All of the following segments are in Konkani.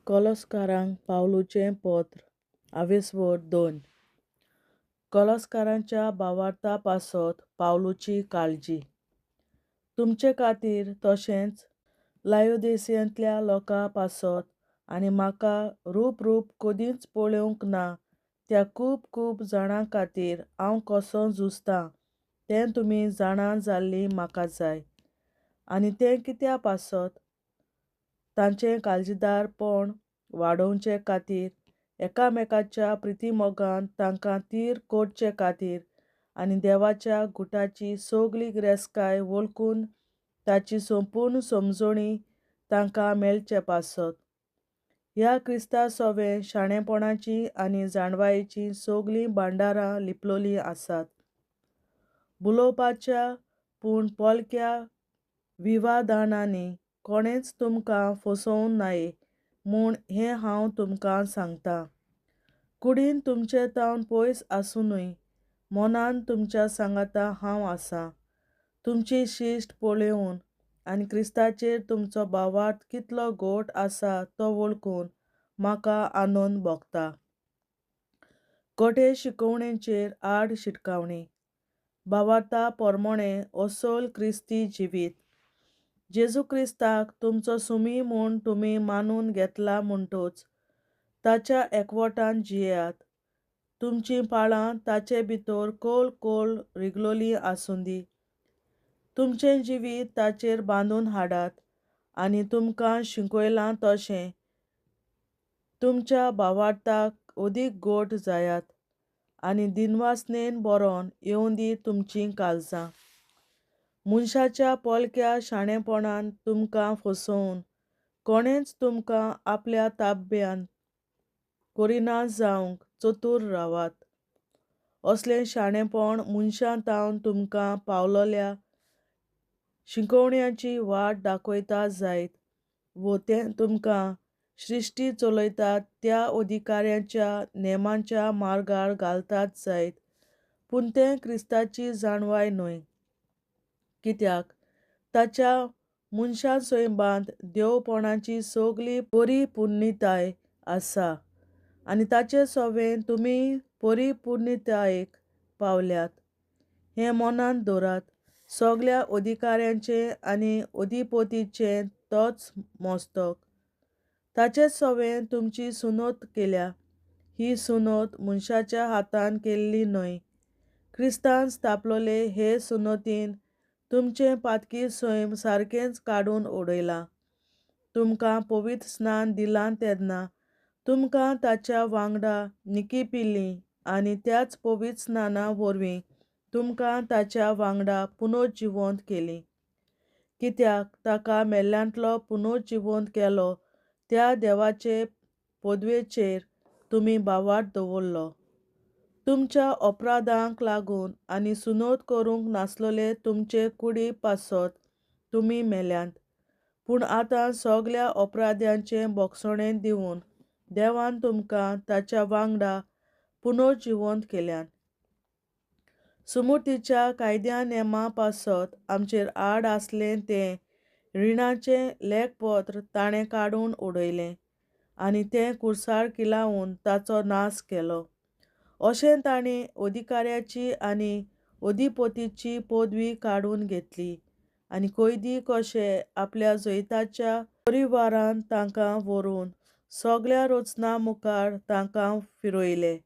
कॉलोसकारांक पावलुचें पत्र आवेसवड 2. कॉलोसकारांच्या भावार्था पासत पावलुची काळजी. तुमचे खातीर तशेंच लायोदिसियांतल्या लोकां पासत आनी म्हाका रूप कदींच पळोवंक ना त्या खूब जाणां खातीर हांव कसो झुजतां तें तुमी जाणा जाल्ली म्हाका जाय. आनी तें कित्या पासत तांचें काळजीदारपण वाडोवचे खातीर, एकामेकाच्या प्रितीमोगान तांकां तीर करचे खातीर आनी देवाच्या गुटाची सगळी गिरेस्तकाय वळखून ताची संपूर्ण समजणी तांकां मेळचे पासत. ह्या क्रिस्तां सवें शाणेपणाची आनी जाणवायेची सगळीं भांडारां लिपलोलीं आसात. बुलोवपाच्या पूण पोलक्या विवादांनी कोणेंच तुमकां फसोवं नये म्हूण हें हांव तुमकां सांगतां. कुडीन तुमचे तावन पयस आसुनूय मनान तुमच्या सांगाता हांव आसां. तुमची शिश्ट पळयोवन आनी क्रिस्ताचेर तुमचो भावार्थ कितलो घोट आसा तो वळखून म्हाका आनंद भोगता. खोटे शिकवणेचेर आड शिटकावणी. भावार्था पोरमोणें अस्सल क्रिस्ती जिवीत. जेजू क्रिस्ताक तुमचो सुमी म्हूण तुमी मानून घेतला म्हणटच ताच्या एकवटान जियेयात. तुमचीं पाळां ताचे भितर खोल रिगलोलीं आसूंदी. तुमचें जिवीत ताचेर बांदून हाडात आनी तुमकां शिकयलां तशें तुमच्या भावार्थाक अदीक घोट जायात आनी दिनवासनेन बरोवन येवंदी तुमचीं काळजां. मनशाच्या पोलक्या शाणेपणान तुमकां फसोवन कोणेंच तुमकां आपल्या ताब्यांत करिना जावंक चतूर रावात. असलें शाणेपण मनशां तावन तुमकां पावलोल्या शिकवण्यांची वाट दाखयता जायत व तें तुमकां श्रिश्टी चलयतात त्या अधिकाऱ्यांच्या नेमांच्या मार्गार घालतात जायत, पूण तें क्रिस्ताची जाणवाय न्हय. कित्याक ताच्या मनशासैबांत देवपणाची सगळी परिपुर्णताय आसा आनी ताचे सवें तुमी परिपुर्णतायेक पावल्यात. हें मनांत दवरात. सगळ्या अधिकाऱ्यांचें आनी अधिपतीचें तोच मस्तक. ताचेच सवें तुमची सुनोत केल्या. ही सुनोत मनशाच्या हातान केल्ली न्हय. क्रिस्तान स्थापलोले हे सुनोतीन तुमचें पातकी सैम सारकेंच काडून उडयलां. तुमकां पवित्र स्नान दिलां तेन्ना तुमकां ताच्या वांगडा निखिपिल्लीं आनी त्याच पवित्र स्नाना वरवीं तुमकां ताच्या वांगडा पुनर्जिवंत केलीं. कित्याक ताका मेल्ल्यांतलो पुनर्जिवंत केलो त्या देवाचे पदवेचेर तुमी भावार्थ दवरलो. तुमच्या अपराधांक लागून आनी सुनोत करूंक नासलोले तुमचे कुडी पासत तुमी मेल्यांत, पूण आतां सगळ्या अपराध्यांचें बोगसणें दिवन देवान तुमकां ताच्या वांगडा पुनर्जिवंत केल्यात. सुमृतीच्या कायद्या नेमां पासत आमचेर आड आसलें तें रिणाचें लेखपत्र ताणें काडून उडयलें आनी तें कुडसार लावन ताचो नास केलो. अशें ताणें अधिकाऱ्याची आनी अधिपतीची पदवी काडून घेतली आनी कैदी कशे आपल्या जैताच्या परिवारांत तांकां व्हरून सगळ्या रचनां मुखार तांकां फिरयले.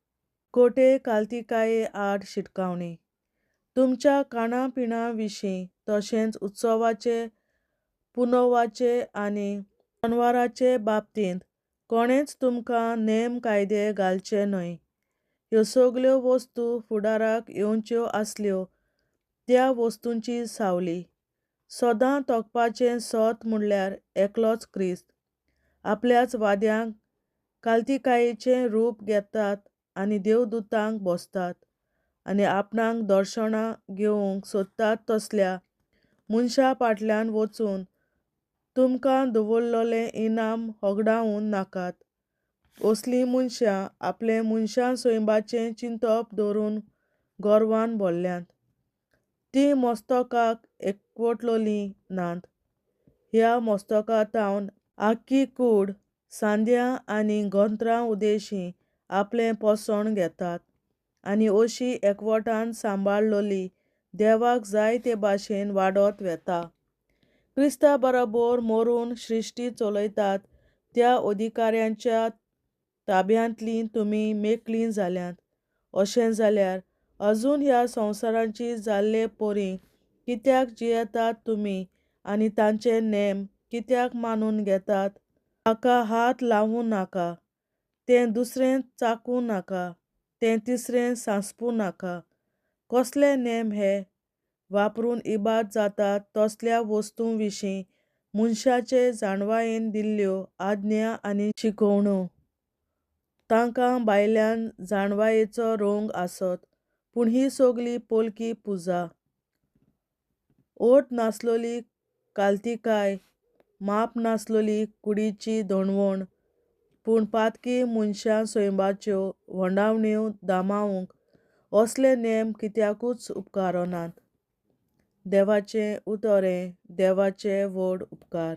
खोटे काल्तिकाये आड शिटकावणी. तुमच्या खाणापिणां विशीं तशेंच उत्सवाचे, पुनवाचे आनी जनवाराचे बाबतींत कोणेंच तुमकां नेम कायदे घालचे न्हय. ह्यो सगळ्यो वस्तू फुडाराक येवच्यो आसल्यो त्या वस्तूंची सावली. सदां तोखपाचें सोत म्हणल्यार एकलोच क्रिस्त. आपल्याच वाद्यांक काल्तिकायेचें रूप घेतात आनी देवदूतांक भोसतात आनी आपणाक दर्शनां घेवंक सोदतात तसल्या मनशां फाटल्यान वचून तुमकां दवरलोलें इनाम होगडावूं नाकात. असलीं मनशां आपले मनशासैबाचें चिंतप दवरून गोरवान भरल्यांत. तीं मस्तकाक एकवटलोलीं नात. ह्या मस्तका तावन आख्खी कूड सांद्यां आनी गोंत्रां उदेशीं आपलें पोसण घेतात आनी अशी एकवटान सांबाळलोली देवाक जाय ते भाशेन वाडत वेता. क्रिस्ता बरोबर मरून सृश्टी चलयतात त्या अधिकाऱ्यांच्या ताब्यांतलीं तुमी मेकळीं जाल्यात. अशें जाल्यार अजून ह्या संवसारांची जाल्ले परी कित्याक जियेतात तुमी आनी तांचे नेम कित्याक मानून घेतात? हाका हात लावूं नाका, तें दुसरें चाखूं नाका, तें तिसरें सांसपूं नाका. कसले नेम हे? वापरून इबाद जातात तसल्या वस्तूं विशीं मनशाचे जाणवायेन दिल्ल्यो आज्ञा आनी शिकवण्यो. तांकां भायल्यान जाणवायेचो रोंग आसत, पूण ही सगळी पोलकी पुजा. ओट नासलोली काल्तिकाय, माप नासलोली कुडीची दणवण, पूण पातकी मनशां सैमाच्यो व्होंडावण्यो दामावंक असले नेम कित्याकूच उपकारनात. देवाचें उतरें. देवाचे व्हड उपकार.